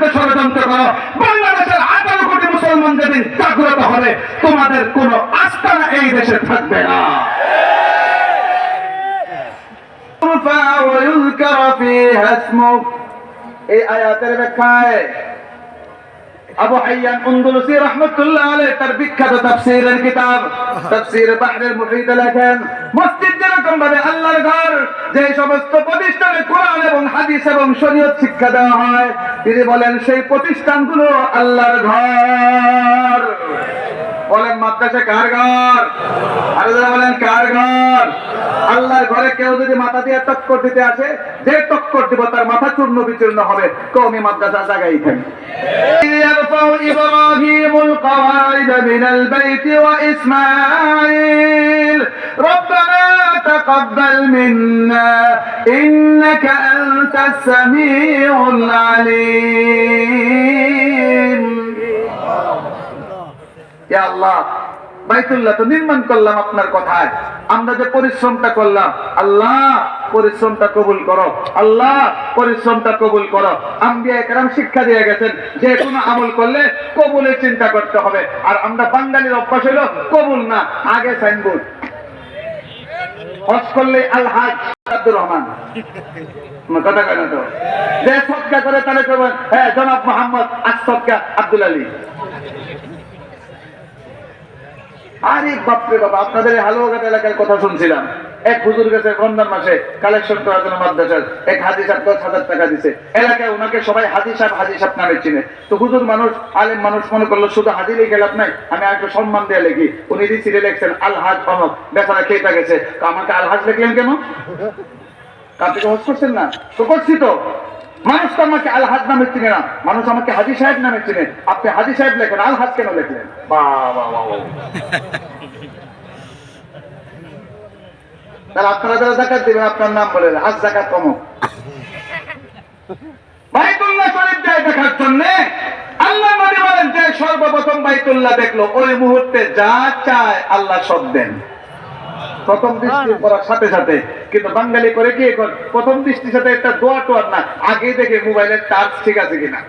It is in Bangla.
বিরুদ্ধে ষড়যন্ত্র করো, বাংলাদেশের 18 কোটি মুসলমান যেদিন জাগ্রত হবে, তোমাদের কোনো আস্থানা এই দেশে থাকবে না। এই আয়াতের ব্যাখ্যায় আবু হাইয়ান আন্দালুসি রাহমাতুল্লাহ আলাইহি তার বিখ্যাত তাফসীরের কিতাব তাফসীর বাহরুল মুহিত লেখেন, মসজিদ যেরকম ভাবে আল্লাহর ঘর, যে সমস্ত প্রতিষ্ঠানে কোরআন এবং হাদিস এবং শরীয়ত শিক্ষা দেওয়া হয়, তিনি বলেন সেই প্রতিষ্ঠানগুলো আল্লাহর ঘর। বলেন মাদ্রাসা কার ঘর? আরে যারা বলেন কার ঘর? আল্লাহর ঘরে কেউ যদি মাথা দিয়ে টক্কর দিতে আসে, যে টক্কর দিব তার মাথা চূর্ণ বিচূর্ণ হবে। কওমি মাদ্রাসা জায়গায় থাকি। يرفع إبراهيم القواعد من البيت وإسماعيل ربنا تقبل منا إنك أنت السميع العليم يا الله বাইতুল্লাহ তো নির্মাণ করলাম আপনার কথায়, আমরা যে পরিশ্রমটা করলাম, আল্লাহ পরিশ্রমটা কবুল করো, আল্লাহ পরিশ্রমটা কবুল করো। আম্বিয়া কেরাম শিক্ষা দিয়ে গেছেন যে কোনো আমল করলে কবুলের চিন্তা করতে হবে। আর আমরা বাঙালির অভ্যাস হলো কবুল না, আগে সাইনবোর্ড। হজ করলে আল হাজ আব্দুর রহমান, কথা কেন তো যে সদকা করে তাহলে করবেন হ্যাঁ জনাব মোহাম্মদ আজ সদকা আব্দুল আলী। আরে বাপরে বাবা, আপনাদের হালুয়াঘাট এলাকার কথা শুনছিলাম। এক হুজুর গেছে রমজান মাসে কালেকশন করার জন্য মাদ্রাসার, এক হাজি সাহেব 10,000 টাকা দিছে। এলাকায় ওনাকে সবাই হাজি সাহেব নামে চিনে। তো হুজুর মানুষ, আলেম মানুষ মনে করলো শুধু হাজি লিখে লাভ নাই, আমি একটু সম্মান দিয়ে লিখি। উনি রিসিলে লিখছেন আল হাজ অমক, বেচারা খেয়ে গেছে। আমাকে আল হাজ লিখলেন কেন? আপনি তো হজ করছেন না? তো করছি তো। মানুষ তো আমাকে আল হাজ নামে চিনে না, মানুষ আমাকে হাজি সাহেব নামে চিনে। আপনি হাজি সাহেব লেখেন, আল হাজ কেন লিখলেন? তাহলে আপনারা যারা যাকাত দিবেন আপনার নাম বলে আজ যাকাত কমক। বাইতুল্লাহ শরীফ যায় দেখার জন্য আল্লাহ নবী বলেন যে সর্বপ্রথম বাইতুল্লাহ দেখলো, ওই মুহূর্তে যা চায় আল্লাহ সব দেন প্রথম দৃষ্টি করার সাথে সাথে। কিন্তু বাঙালি করে কি এখন প্রথম দৃষ্টির সাথে একটা দোয়া টোয়ার না, আগে দেখে মোবাইলের চার্জ ঠিক আছে কিনা।